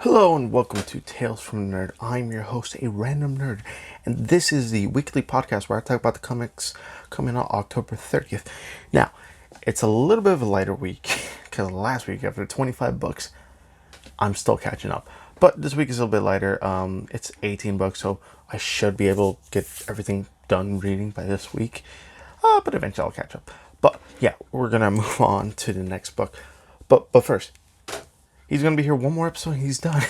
Hello and welcome to Tales from the Nerd. I'm your host, a random nerd, and this is the weekly podcast where I talk about the comics coming out October 30th. Now, it's a little bit of a lighter week because last week after 25 books, I'm still catching up. But this week is a little bit lighter. It's 18 books, so I should be able to get everything done reading by this week. But eventually I'll catch up. But yeah, we're gonna move on to the next book. But first, he's going to be here one more episode and he's done.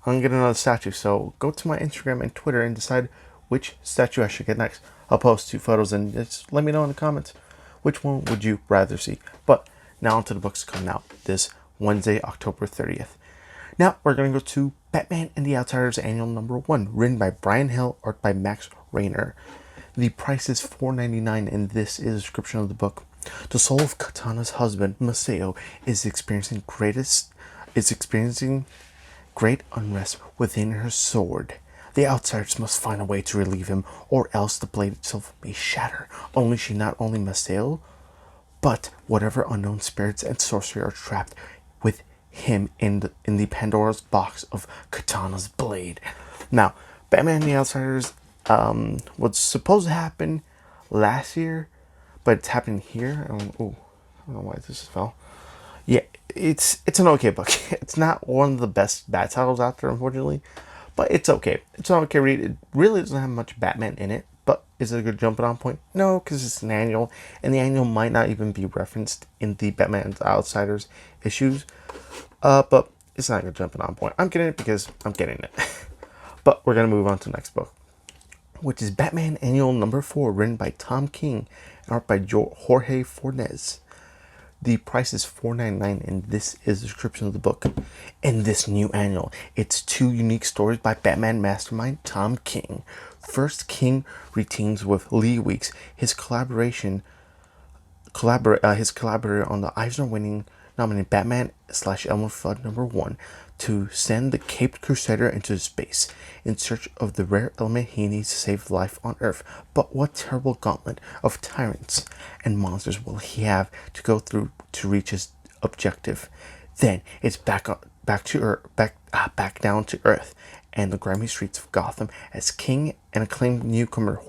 I'm going to get another statue. So go to my Instagram and Twitter and decide which statue I should get next. I'll post 2 photos and just let me know in the comments which one would you rather see. But now onto the books coming out this Wednesday, October 30th. Now we're going to go to Batman and the Outsiders Annual Number 1, written by Brian Hill, art by Max Rainer. The price is $4.99 and this is a description of the book. The soul of Katana's husband, Maseo, is experiencing great unrest within her sword. The outsiders must find a way to relieve him, or else the blade itself may shatter. She not only Maseo, but whatever unknown spirits and sorcery are trapped with him in the Pandora's box of Katana's blade. Now, Batman and the Outsiders was supposed to happen last year, but it's happening here. I don't know why this fell. Yeah, it's an okay book. It's not one of the best bat titles out there, unfortunately, but it's okay. It's an okay read. It really doesn't have much Batman in it, but is it a good jumping on point? No, because it's an annual, and the annual might not even be referenced in the Batman and the Outsiders issues. But it's not a good jumping on point. I'm getting it because I'm getting it. But we're gonna move on to the next book, which is Batman Annual Number 4, written by Tom King and art by Jorge Fornes. The price is $4.99 and this is the description of the book. In this new annual, it's 2 unique stories by Batman mastermind Tom King. First, King reteams with Lee Weeks, his collaborator on the Eisner-winning nominated Batman/Elmer Fudd #1 to send the Caped Crusader into space in search of the rare element he needs to save life on Earth. But what terrible gauntlet of tyrants and monsters will he have to go through to reach his objective? Then it's back down to Earth and the grimy streets of Gotham as King and acclaimed newcomer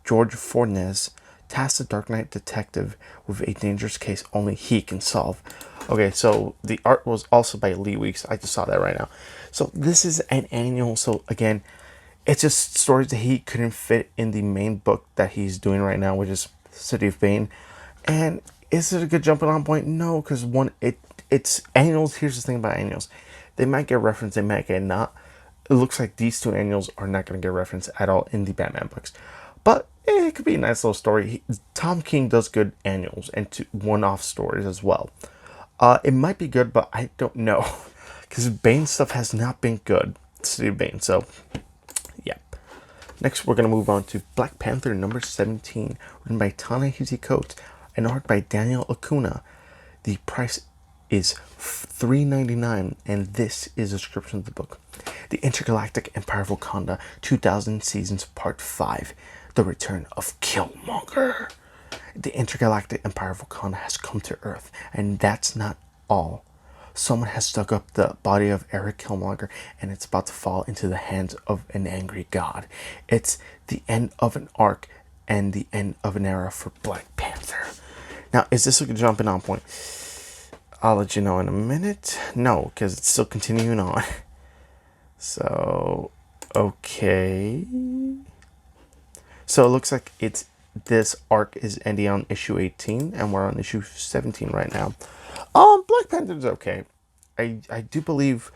George Fornes tasked the Dark Knight detective with a dangerous case only he can solve. Okay, so the art was also by Lee Weeks. I just saw that right now. So this is an annual. So again, it's just stories that he couldn't fit in the main book that he's doing right now, which is City of Bane. And is it a good jumping on point? No, because it's annuals. Here's the thing about annuals. They might get referenced, they might get not. It looks like these 2 annuals are not going to get referenced at all in the Batman books. But it could be a nice little story. Tom King does good annuals and one-off stories as well. It might be good, but I don't know. Because Bane stuff has not been good. City of Bane, so yeah. Next, we're going to move on to Black Panther number 17, written by Ta-Nehisi Coates and art by Daniel Acuna. The price is $3.99, and this is a description of the book. The Intergalactic Empire of Wakanda, 2000 Seasons, Part 5. The Return of Killmonger. The Intergalactic Empire of Wakanda has come to Earth, and that's not all. Someone has dug up the body of Eric Killmonger, and it's about to fall into the hands of an angry god. It's the end of an arc and the end of an era for Black Panther. Now, is this a good jumping on point? I'll let you know in a minute. No, because it's still continuing on. So, okay. So it looks like this arc is ending on issue 18, and we're on issue 17 right now. Black Panther's okay. I do believe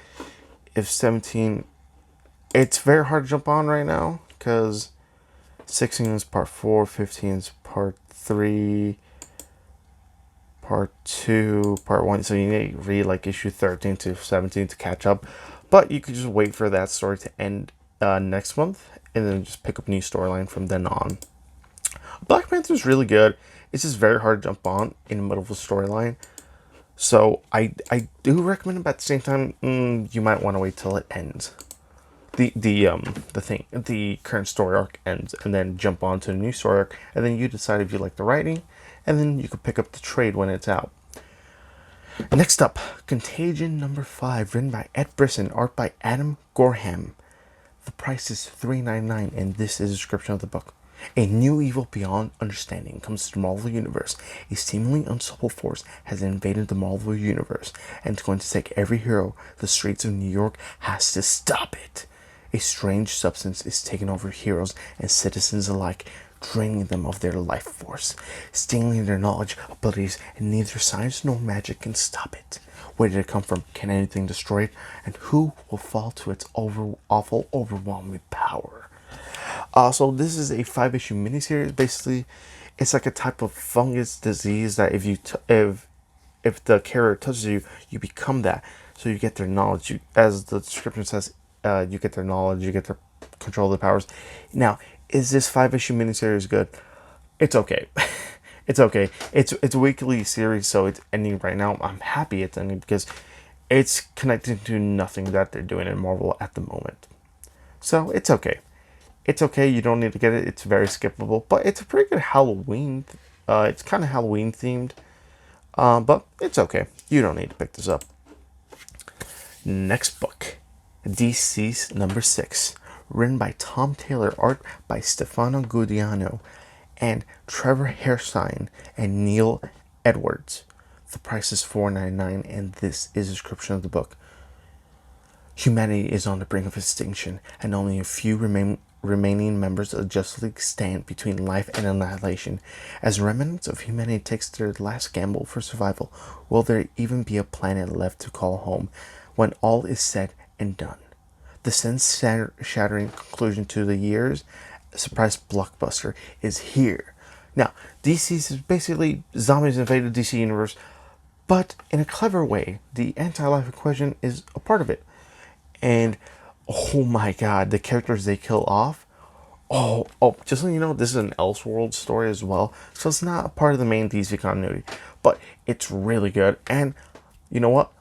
if 17, it's very hard to jump on right now because 16 is part 4, 15 is part 3, part 2, part 1. So you need to read like issue 13 to 17 to catch up. But you could just wait for that story to end next month and then just pick up a new storyline from then on. Black Panther is really good. It's just very hard to jump on in the middle of a storyline. So I do recommend it, but at the same time, you might want to wait till it ends. The current story arc ends, and then jump on to the new story arc, and then you decide if you like the writing, and then you could pick up the trade when it's out. Next up, Contagion number 5, written by Ed Brisson, art by Adam Gorham. The price is $3.99, and this is a description of the book. A new evil beyond understanding comes to the Marvel Universe. A seemingly unstoppable force has invaded the Marvel Universe, and it's going to take every hero the streets of New York has to stop it. A strange substance is taking over heroes and citizens alike, draining them of their life force, stealing their knowledge, abilities, and neither science nor magic can stop it. Where did it come from? Can anything destroy it? And who will fall to its awful, overwhelming power? So this is a 5-issue miniseries. Basically, it's like a type of fungus disease that if the carrier touches you, you become that. So you get their knowledge. As the description says, you get their knowledge, you get their control of the powers. Now, is this 5-issue miniseries good? It's okay. It's okay. It's a weekly series, so it's ending right now. I'm happy it's ending because it's connected to nothing that they're doing in Marvel at the moment. So it's okay. It's okay. You don't need to get it. It's very skippable, but it's a pretty good Halloween. It's kind of Halloween themed, but it's okay. You don't need to pick this up. Next book, DC's number 6, written by Tom Taylor, art by Stefano Gaudiano, and Trevor Hairsine and Neil Edwards. The price is $4.99, and this is a description of the book. Humanity is on the brink of extinction, and only a few remaining members of the Justice League stand between life and annihilation. As remnants of humanity takes their last gamble for survival, will there even be a planet left to call home when all is said and done? The sense-shattering conclusion to the year's surprise blockbuster is here. Now, DC's is basically zombies invaded the DC universe, but in a clever way. The AntiLife Equation is a part of it. And oh my god, the characters they kill off. Oh, just so you know, this is an Elseworld story as well, so it's not a part of the main DC continuity, but it's really good. And you know what?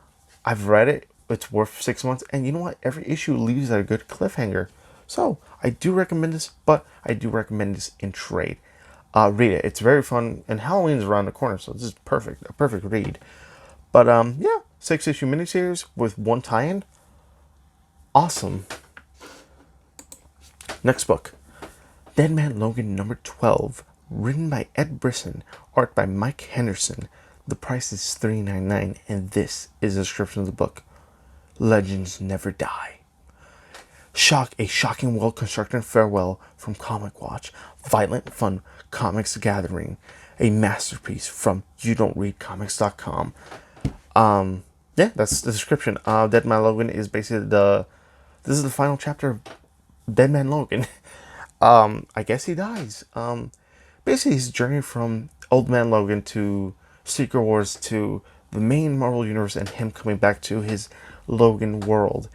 I've read it. It's worth 6 months, and you know what? Every issue leaves at a good cliffhanger. So I do recommend this, but I do recommend this in trade. Read it. It's very fun, and Halloween's around the corner, so this is perfect. A perfect read. But yeah, 6-issue miniseries with one tie-in. Awesome. Next book, Deadman Logan number 12, written by Ed Brisson, art by Mike Henderson. The price is $3.99, and this is a description of the book. Legends never die. A shocking, well-constructed farewell from Comic Watch. Violent, fun comics gathering. A masterpiece from YouDon'tReadComics.com. Yeah, that's the description. Deadman Logan is basically this is the final chapter of Deadman Logan. I guess he dies. Basically his journey from Old Man Logan to Secret Wars to the main Marvel Universe and him coming back to his Logan world.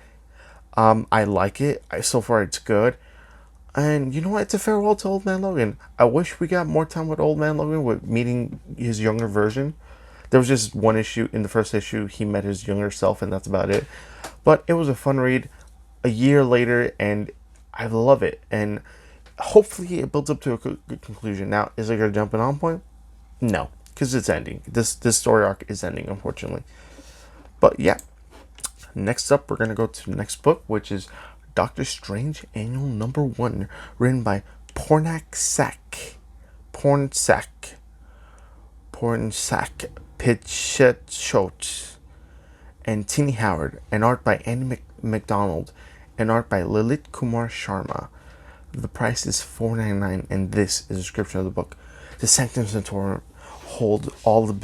I like it. So far it's good. And you know what? It's a farewell to Old Man Logan. I wish we got more time with Old Man Logan, with meeting his younger version. There was just one issue. In the first issue, he met his younger self, and that's about it. But it was a fun read. A year later, and I love it. And hopefully it builds up to a good conclusion. Now, is it going to jump on point? No, because it's ending. This story arc is ending, unfortunately. But yeah. Next up, we're going to go to the next book, which is Doctor Strange Annual number 1, written by Pornsak Pitchett and Tini Howard, and art by Andy McDonald, and art by Lilith Kumar Sharma. The price is $4.99, and this is a description of the book. The Sanctum Sanctorum hold all of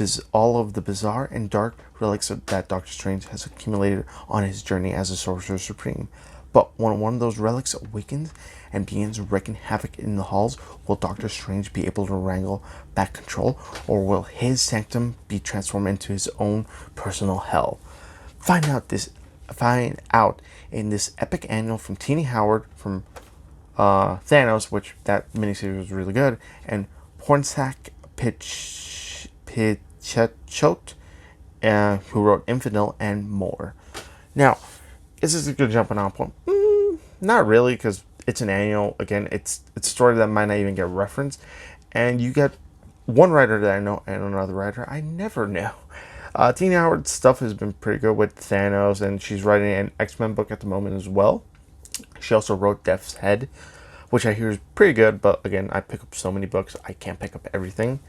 the bizarre and dark relics that Doctor Strange has accumulated on his journey as a Sorcerer Supreme. But when one of those relics awakens and begins wreaking havoc in the halls, will Doctor Strange be able to wrangle back control, or will his sanctum be transformed into his own personal hell? Find out in this epic annual from Tini Howard, from Thanos, which that miniseries was really good, and Pornsak Pitchett, who wrote Infidel, and more. Now, is this a good jumping on point? Not really, because it's an annual. Again, it's a story that might not even get referenced, and you get one writer that I know and another writer I never know. Tina Howard's stuff has been pretty good with Thanos, and she's writing an X-Men book at the moment as well. She also wrote Death's Head, which I hear is pretty good, but again, I pick up so many books, I can't pick up everything.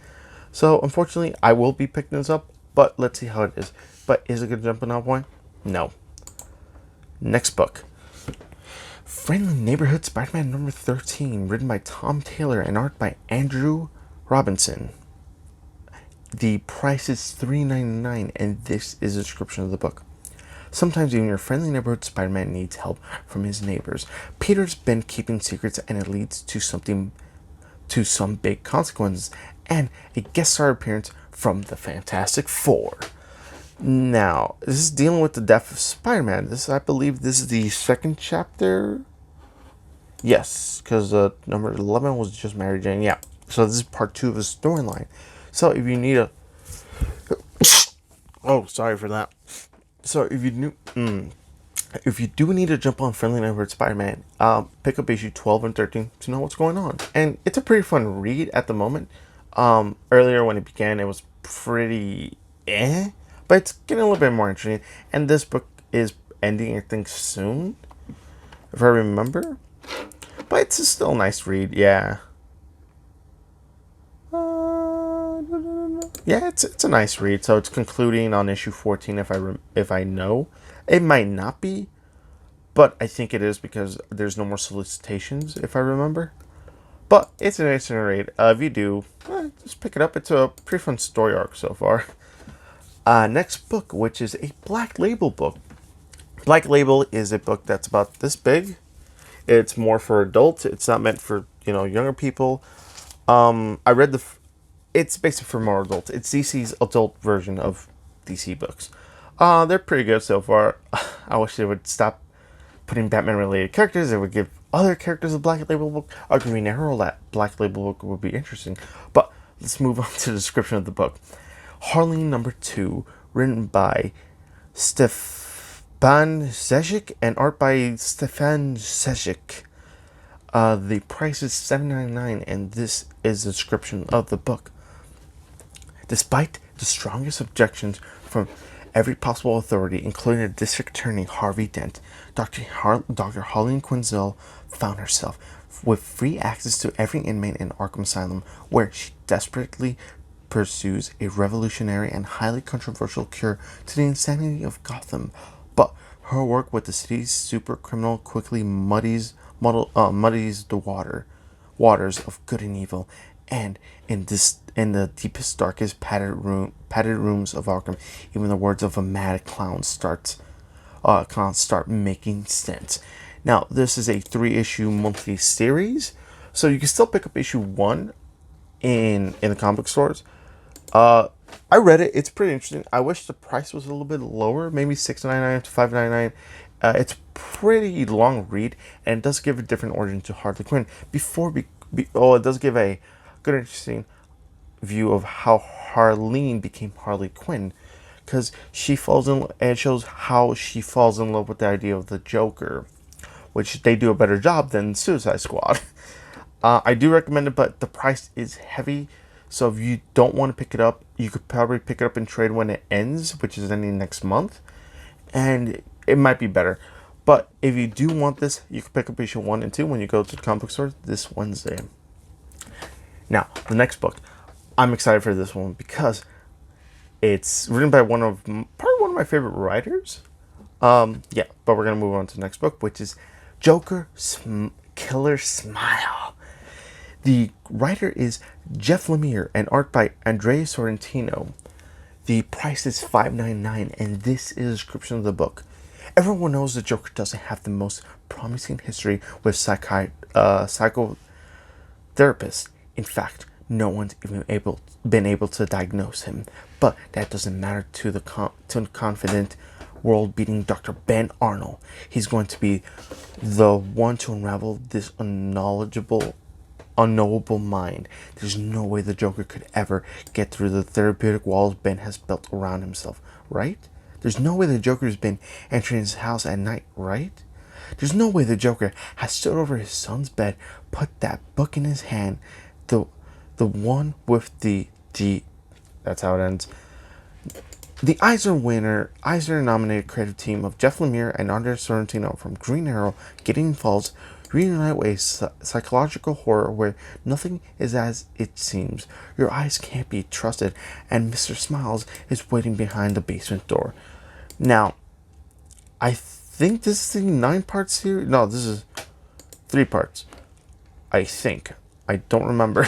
So, unfortunately, I will be picking this up, but let's see how it is. But is it going to jump on that point? No. Next book. Friendly Neighborhood Spider-Man number 13, written by Tom Taylor and art by Andrew Robinson. The price is $3.99, and this is a description of the book. Sometimes even your friendly neighborhood Spider-Man needs help from his neighbors. Peter's been keeping secrets, and it leads to some big consequences, and a guest star appearance from the Fantastic Four. Now, this is dealing with the death of Spider-Man. I believe this is the second chapter. Yes, because number 11 was just Mary Jane. Yeah, so this is part 2 of his storyline. So if you need a... Oh, sorry for that. So if you do need to jump on Friendly Neighborhood Spider-Man, pick up issue 12 and 13 to know what's going on. And it's a pretty fun read at the moment. Earlier when it began, it was pretty but it's getting a little bit more interesting. And this book is ending, I think, soon, if I remember. But it's still a nice read, yeah. Yeah, it's a nice read. So it's concluding on issue 14, if I know. It might not be, but I think it is because there's no more solicitations, if I remember. But it's a nice read. If you do, just pick it up. It's a pretty fun story arc so far. Next book, which is a Black Label book. Black Label is a book that's about this big. It's more for adults. It's not meant for, younger people. I read it's basically for more adults. It's DC's adult version of DC books. They're pretty good so far. I wish they would stop putting Batman-related characters. They would give other characters a Black Label book. A Green Arrow, that Black Label book would be interesting. But let's move on to the description of the book. Harleen number 2, written by Stefan Zezik and art by Stefan Zezik. The price is $7.99, and this is the description of the book. Despite the strongest objections from every possible authority, including the district attorney Harvey Dent, Dr. Harleen Quinzel found herself with free access to every inmate in Arkham Asylum, where she desperately pursues a revolutionary and highly controversial cure to the insanity of Gotham. But her work with the city's super criminal quickly muddies the waters of good and evil, and in the deepest, darkest, padded rooms of Arkham, even the words of a mad clown start making sense. Now, this is a 3-issue monthly series, so you can still pick up issue 1 in the comic stores. I read it. It's pretty interesting. I wish the price was a little bit lower, maybe $6.99 to $5.99. It's pretty long read, and it does give a different origin to Harley Quinn. It does give a good, interesting view of how Harleen became Harley Quinn, because it shows how she falls in love with the idea of the Joker, which they do a better job than Suicide Squad. I do recommend it, but the price is heavy. So if you don't want to pick it up, you could probably pick it up and trade when it ends, which is ending next month. And it might be better. But if you do want this, you can pick up issue 1 and 2 when you go to the comic book store this Wednesday. Now, the next book. I'm excited for this one because it's written by probably one of my favorite writers. But we're going to move on to the next book, which is Joker Killer Smile. The writer is Jeff Lemire and art by Andrea Sorrentino. The price is $5.99, and this is a description of the book. Everyone knows the Joker doesn't have the most promising history with psychotherapists. In fact, no one's even been able to diagnose him. But that doesn't matter to the confident, world-beating Dr. Ben Arnold. He's going to be the one to unravel this unknowable mind. There's no way the Joker could ever get through the therapeutic walls Ben has built around himself, right? There's no way the Joker's been entering his house at night, right? There's no way the Joker has stood over his son's bed, put that book in his hand, the one with the that's how it ends. The Eisner-nominated creative team of Jeff Lemire and Andre Sorrentino from Green Arrow, Gideon Falls, reunite with a psychological horror where nothing is as it seems, your eyes can't be trusted, and Mr. Smiles is waiting behind the basement door. Now, I think this is the 9-part series. No, this is 3 parts. I think. I don't remember.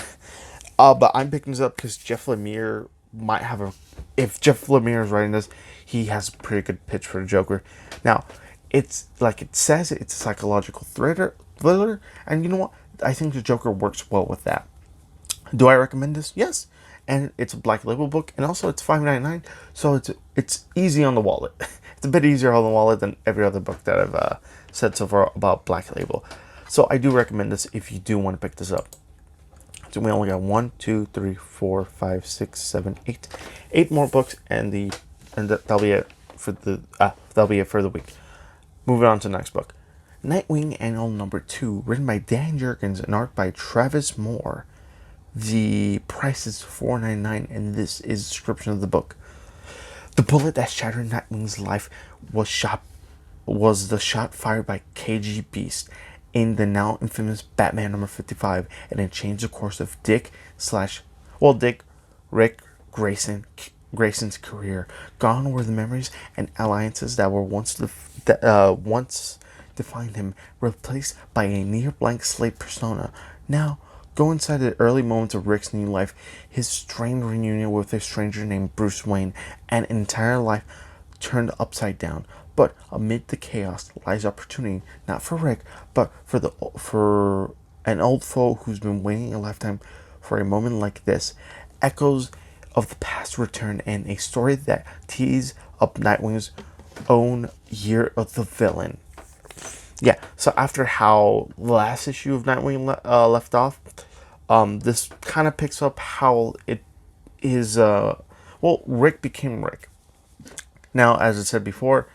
But I'm picking this up because Jeff Lemire might have a... If Jeff Lemire is writing this, he has a pretty good pitch for the Joker. Now, it's like it says, it's a psychological thriller, and you know what? I think the Joker works well with that. Do I recommend this? Yes. And it's a Black Label book, and also it's $5.99, so it's easy on the wallet. It's a bit easier on the wallet than every other book that I've said so far about Black Label. So I do recommend this if you do want to pick this up. So we only got 1, 2, 3, 4, 5, 6, 7, 8, 8 more books, and that'll be it for the week. Moving on to the next book, Nightwing Annual Number 2, written by Dan Jurgens and art by Travis Moore. The price is $4.99, and this is a description of the book. The bullet that shattered Nightwing's life was the shot fired by KG Beast in the now infamous Batman number 55, and it changed the course of Rick Grayson's career. Gone were the memories and alliances that were once defined him, replaced by a near blank slate persona. Now, go inside the early moments of Rick's new life, his strained reunion with a stranger named Bruce Wayne, and an entire life turned upside down. But amid the chaos lies opportunity, not for Rick, but for an old foe who's been waiting a lifetime for a moment like this. Echoes of the past return, and a story that tees up Nightwing's own Year of the Villain. Yeah, so after how the last issue of Nightwing left off, this kind of picks up how it is, Rick became Rick. Now, as I said before,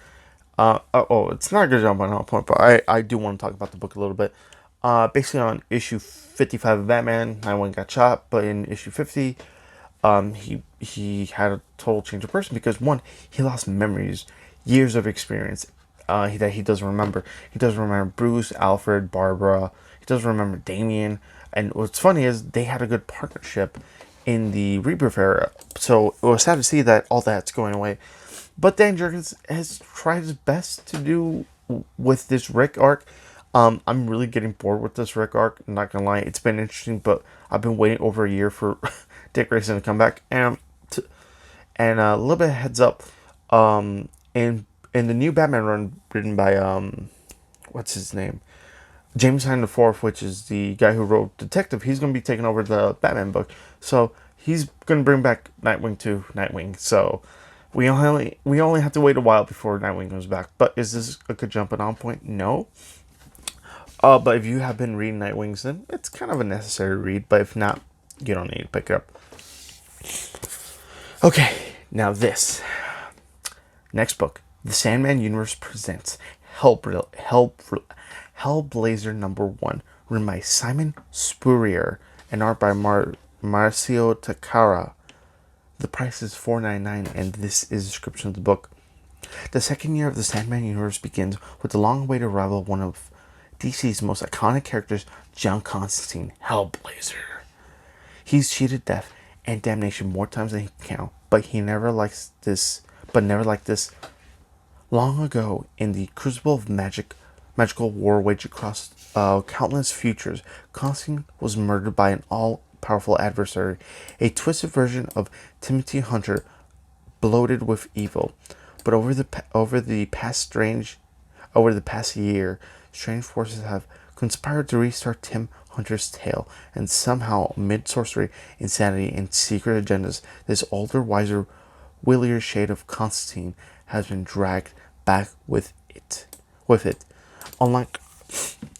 it's not a good jump on that point, but I do want to talk about the book a little bit. Basically on issue 55 of Batman, Nightwing got shot, but in issue 50, he had a total change of person because, one, he lost memories, years of experience that he doesn't remember. He doesn't remember Bruce, Alfred, Barbara. He doesn't remember Damian. And what's funny is they had a good partnership in the Rebirth era. So it was sad to see that all that's going away. But Dan Jurgens has tried his best to do with this Rick arc. I'm really getting bored with this Rick arc. I'm not gonna lie, it's been interesting, but I've been waiting over a year for Dick Grayson to come back. And a little bit of heads up, in the new Batman run written by what's his name, James Tynion IV, which is the guy who wrote Detective, he's gonna be taking over the Batman book. So he's gonna bring back Nightwing to Nightwing. So we only have to wait a while before Nightwing comes back. But is this a good jumping on point? No. But if you have been reading Nightwings, then it's kind of a necessary read. But if not, you don't need to pick it up. Okay, now this. Next book. The Sandman Universe presents Hellblazer number 1, written by Simon Spurrier and art by Marcio Takara. The price is $4.99, and this is a description of the book. The second year of the Sandman universe begins with the long-awaited arrival of one of DC's most iconic characters, John Constantine, Hellblazer. He's cheated death and damnation more times than he can count, but never like this. Long ago, in the crucible of magical war waged across countless futures, Constantine was murdered by an all-powerful adversary, a twisted version of Timothy Hunter, bloated with evil. But over the past year, strange forces have conspired to restart Tim Hunter's tale, and somehow, amid sorcery, insanity, and secret agendas, this older, wiser, willier shade of Constantine has been dragged back with it. Unlike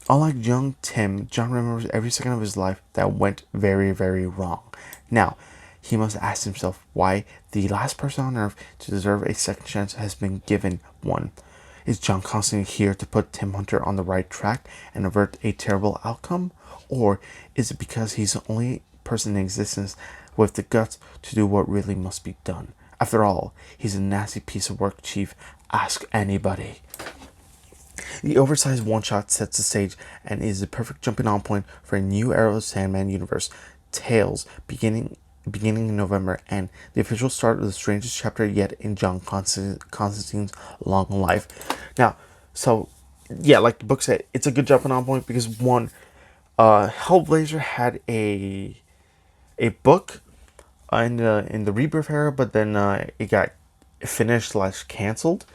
young Tim, John remembers every second of his life that went very, very wrong. Now, he must ask himself why the last person on Earth to deserve a second chance has been given one. Is John Constantine here to put Tim Hunter on the right track and avert a terrible outcome? Or is it because he's the only person in existence with the guts to do what really must be done? After all, he's a nasty piece of work, Chief. Ask anybody. The oversized one-shot sets the stage and is the perfect jumping on point for a new era of Sandman universe. Tales beginning in November, and the official start of the strangest chapter yet in John Constantine's long life. Now, so yeah, like the book said, it's a good jumping on point because one, Hellblazer had a book in the Rebirth era, but then it got finished / canceled,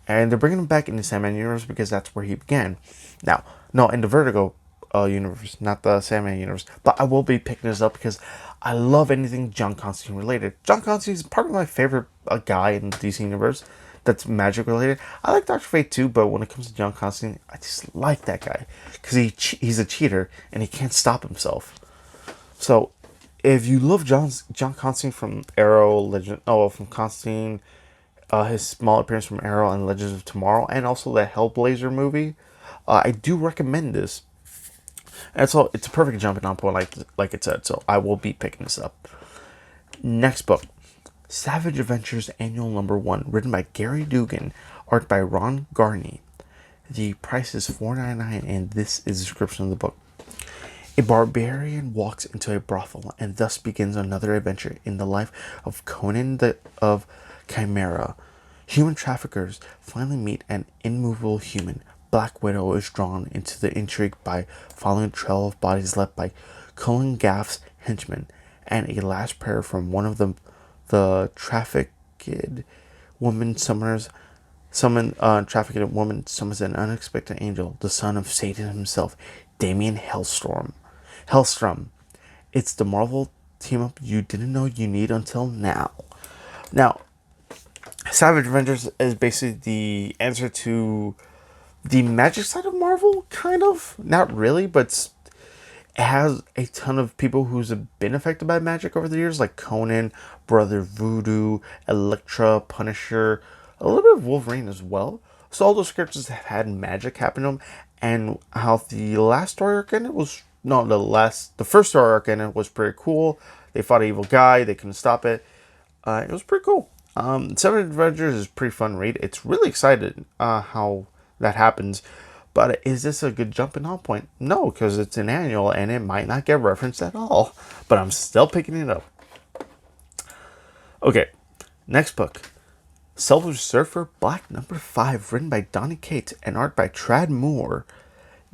and they're bringing him back in the Sandman universe because that's where he began. Now, no, in the Vertigo universe, not the Sandman universe, but I will be picking this up because I love anything John Constantine related. John Constantine is part of my favorite guy in the DC universe that's magic related. I like Dr. Fate too, but when it comes to John Constantine, I just like that guy because he's a cheater and he can't stop himself. So if you love John Constantine from Arrow, from Constantine, his small appearance from Arrow and Legends of Tomorrow, and also the Hellblazer movie, I do recommend this. And so it's a perfect jumping on point, like it said. So I will be picking this up. Next book, Savage Adventures Annual Number 1, written by Gary Dugan, art by Ron Garney. The price is $4.99, and this is the description of the book. A barbarian walks into a brothel, and thus begins another adventure in the life of Conan of Chimera. Human traffickers finally meet an immovable human. Black Widow is drawn into the intrigue by following a trail of bodies left by Colin Gaff's henchmen, and a last prayer from one of the trafficked woman summons an unexpected angel, the son of Satan himself, Damien Hellstrom. It's the Marvel team up you didn't know you need until now. Now, Savage Adventures is basically the answer to the magic side of Marvel, kind of. Not really, but it has a ton of people who's been affected by magic over the years, like Conan, Brother Voodoo, Elektra, Punisher, a little bit of Wolverine as well. So all those characters have had magic happen to them, and how the last story arc in it was, the first story arc in it was pretty cool. They fought an evil guy, they couldn't stop it. It was pretty cool. Savage Adventures is a pretty fun read. It's really excited how that happens. But is this a good jumping on point? No, because it's an annual and it might not get referenced at all. But I'm still picking it up. Okay, next book. Silver Surfer Black number 5, written by Donny Cates and art by Tradd Moore.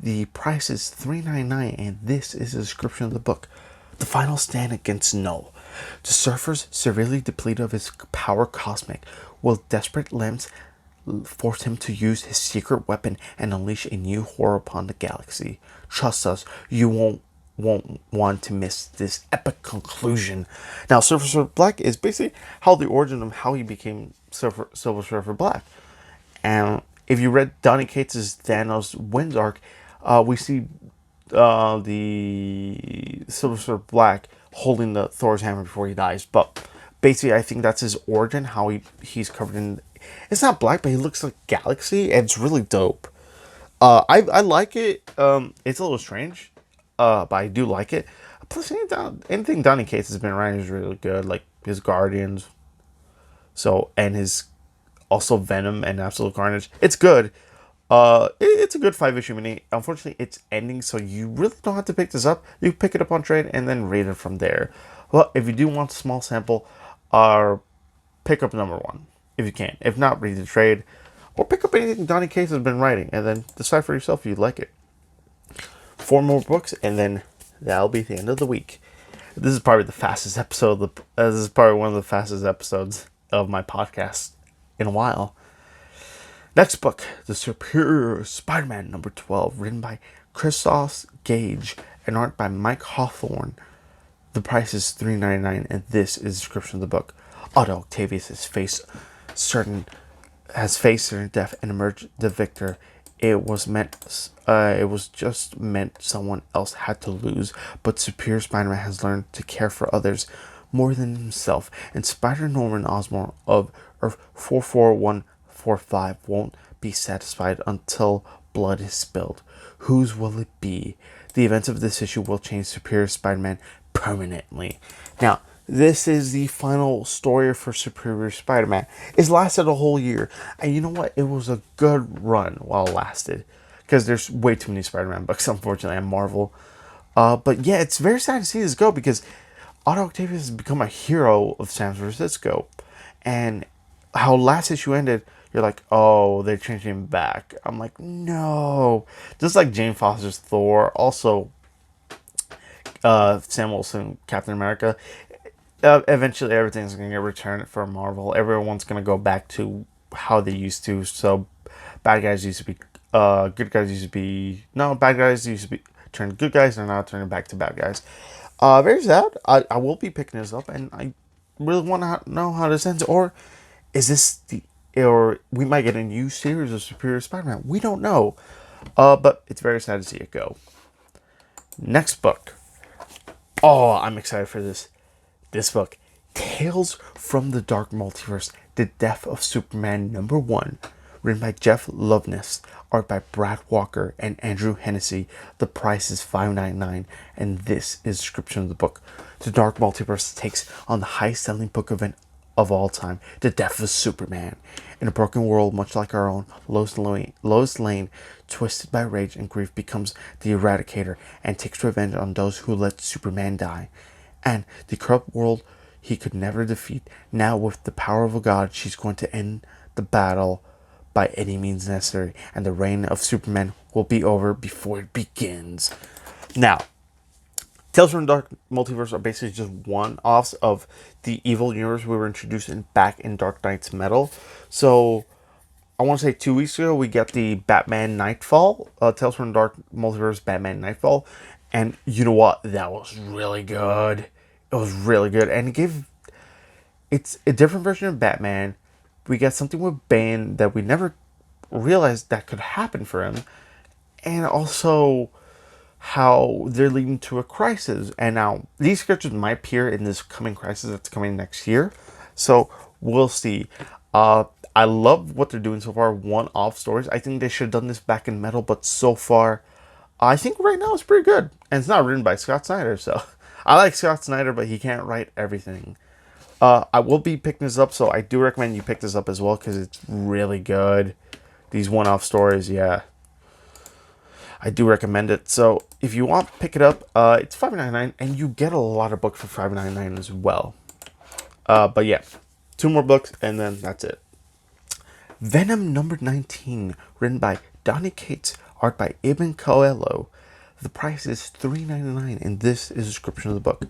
The price is $3.99, and this is a description of the book. The final stand against Null. The Surfer's severely depleted of his power cosmic, will desperate lengths force him to use his secret weapon and unleash a new horror upon the galaxy. Trust us, you won't want to miss this epic conclusion. Now, Silver Surfer Black is basically how the origin of how he became Silver Surfer Black. And if you read Donny Cates' Thanos Wins arc, we see the Silver Surfer Black holding the Thor's hammer before he dies. But basically, I think that's his origin, how he's covered in. It's not black, but he looks like galaxy, and it's really dope. I like it. It's a little strange, but I do like it. Plus, anything Donny Cates has been writing is really good, like his Guardians. So, and his also Venom and Absolute Carnage. It's good. It's a good 5-issue mini. Unfortunately, it's ending, so you really don't have to pick this up. You pick it up on trade and then read it from there. Well, if you do want a small sample, pick up number 1 if you can. If not, read the trade or pick up anything Donny Cates has been writing and then decide for yourself if you like it. 4 more books, and then that'll be the end of the week. This is probably the fastest episode. This is probably one of the fastest episodes of my podcast in a while. Next book, The Superior Spider-Man number 12, written by Christos Gage and art by Mike Hawthorne. The price is $3.99, and this is the description of the book. Otto Octavius has faced certain death and emerged the victor. It was just meant someone else had to lose, but Superior Spider-Man has learned to care for others more than himself, and Spider-Norman Osborn of Earth 44145 won't be satisfied until blood is spilled. Whose will it be? The events of this issue will change Superior Spider-Man permanently. Now, This is the final story for Superior Spider-Man. It's lasted a whole year. And you know what? It was a good run while it lasted. Because there's way too many Spider-Man books, unfortunately, at Marvel. But yeah, it's very sad to see this go because Otto Octavius has become a hero of San Francisco. And how last issue ended, you're like, oh, they're changing him back. I'm like, no. Just like Jane Foster's Thor, also Sam Wilson, Captain America. Eventually, everything's going to get returned for Marvel. Everyone's going to go back to how they used to. So, bad guys used to be, good guys used to be, no, bad guys used to be turned good guys. They're now turning back to bad guys. Very sad. I will be picking this up, and I really want to know how this ends. Or is this the, or we might get a new series of Superior Spider-Man. We don't know. But it's very sad to see it go. Next book. Oh, I'm excited for this. This book, Tales from the Dark Multiverse, The Death of Superman #1, written by Jeff Loveness, art by Brad Walker and Andrew Hennessy. The price is $5.99, and this is a description of the book. The Dark Multiverse takes on the highest-selling book event of all time, The Death of Superman. In a broken world much like our own, Lois Lane, twisted by rage and grief, becomes the Eradicator and takes revenge on those who let Superman die. And the corrupt world he could never defeat. Now, with the power of a god, she's going to end the battle by any means necessary, and the reign of Superman will be over before it begins. Now, Tales from the Dark Multiverse are basically just one-offs of the evil universe we were introduced in back in Dark Knight's Metal. So, I want to say 2 weeks ago, we got the Batman Nightfall, Tales from the Dark Multiverse Batman Nightfall. And you know what? That was really good. It was really good. And it's a different version of Batman. We got something with Bane that we never realized that could happen for him. And also how they're leading to a crisis. And now these characters might appear in this coming crisis that's coming next year. So we'll see. I love what they're doing so far. One-off stories. I think they should have done this back in Metal, but so far, I think right now it's pretty good. And it's not written by Scott Snyder, so I like Scott Snyder, but he can't write everything. I will be picking this up, so I do recommend you pick this up as well because it's really good. These one-off stories, yeah. I do recommend it. So if you want, pick it up. It's $5.99, and you get a lot of books for $5.99 as well. But yeah, 2 more books, and then that's it. Venom #19, written by Donny Cates, art by Ibn Coelho. The price is $3.99, and this is a description of the book.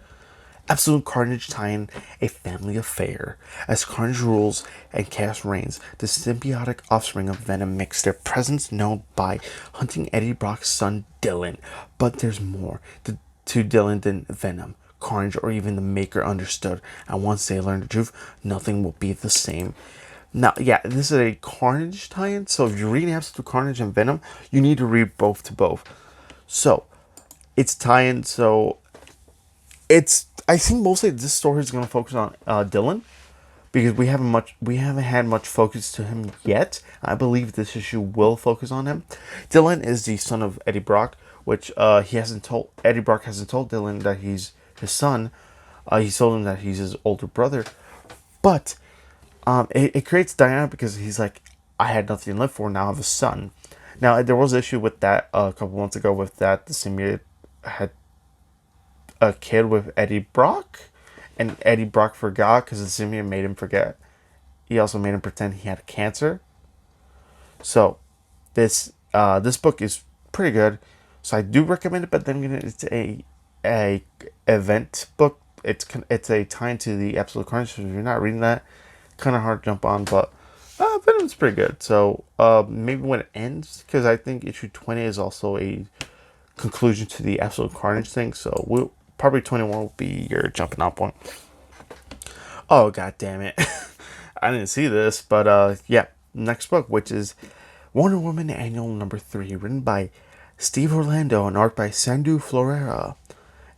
Absolute Carnage tie-in, a family affair. As Carnage rules and chaos reigns, the symbiotic offspring of Venom makes their presence known by hunting Eddie Brock's son Dylan. But there's more to Dylan than Venom, Carnage, or even the Maker understood. And once they learn the truth, nothing will be the same. Now, yeah, this is a Carnage tie-in, so if you're reading Absolute Carnage and Venom, you need to read both to both. So, it's tie-in, so I think mostly this story is going to focus on Dylan, because we haven't had much focus to him yet. I believe this issue will focus on him. Dylan is the son of Eddie Brock, which Eddie Brock hasn't told Dylan that he's his son. He told him that he's his older brother, but it creates Diana because he's like, I had nothing to live for, now I have a son. Now, there was an issue with that a couple months ago with that. The symbiote had a kid with Eddie Brock, and Eddie Brock forgot because the symbiote made him forget. He also made him pretend he had cancer. So, this book is pretty good. So I do recommend it, but then it's a event book. It's a tie to the Absolute Carnage. So if you're not reading that, kind of hard to jump on, but Venom's pretty good. So maybe when it ends, because I think issue 20 is also a conclusion to the Absolute Carnage thing. So probably 21 will be your jumping off point. Oh, god damn it. I didn't see this, but yeah. Next book, which is Wonder Woman Annual #3, written by Steve Orlando and art by Sandu Florera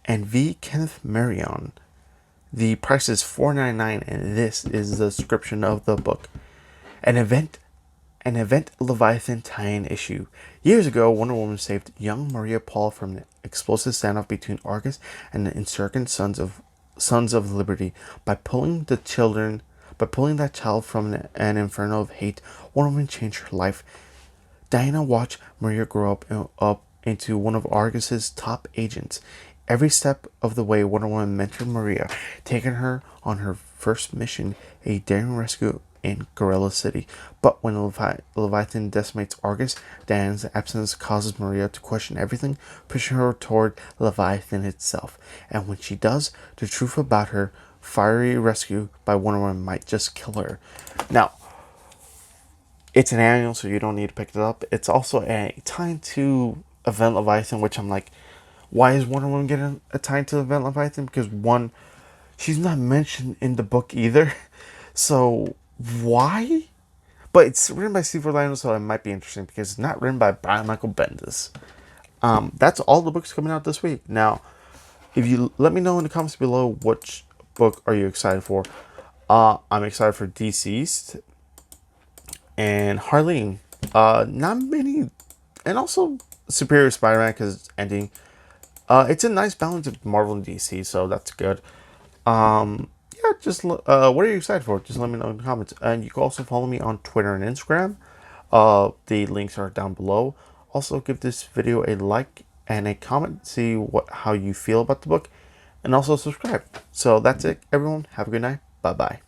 and V. Kenneth Marion. The price is $4.99, and this is the description of the book. An event Leviathan tie-in issue. Years ago, Wonder Woman saved young Maria Paul from an explosive standoff between Argus and the insurgent sons of Sons of Liberty. By pulling that child from an inferno of hate, Wonder Woman changed her life. Diana watched Maria grow up into one of Argus's top agents. Every step of the way, Wonder Woman mentored Maria, taking her on her first mission, a daring rescue in Gorilla City. But when Leviathan decimates Argus, Diana's absence causes Maria to question everything, pushing her toward Leviathan itself. And when she does, the truth about her fiery rescue by Wonder Woman might just kill her. Now, it's an annual, so you don't need to pick it up. It's also a tie to Event Leviathan, which I'm like, why is Wonder Woman getting a tie to Event Leviathan? Because one, she's not mentioned in the book either. So why? But it's written by Steve Orlando, so it might be interesting because it's not written by Brian Michael Bendis. That's all the books coming out this week. Now, if you let me know in the comments below which book are you excited for. I'm excited for DC's and Harleen. Not many, and also Superior Spider-Man because it's ending. It's a nice balance of Marvel and DC, so that's good. Yeah, just what are you excited for? Just let me know in the comments. And you can also follow me on Twitter and Instagram. The links are down below. Also, give this video a like and a comment. See how you feel about the book, and also subscribe. So that's it, everyone. Have a good night. Bye bye.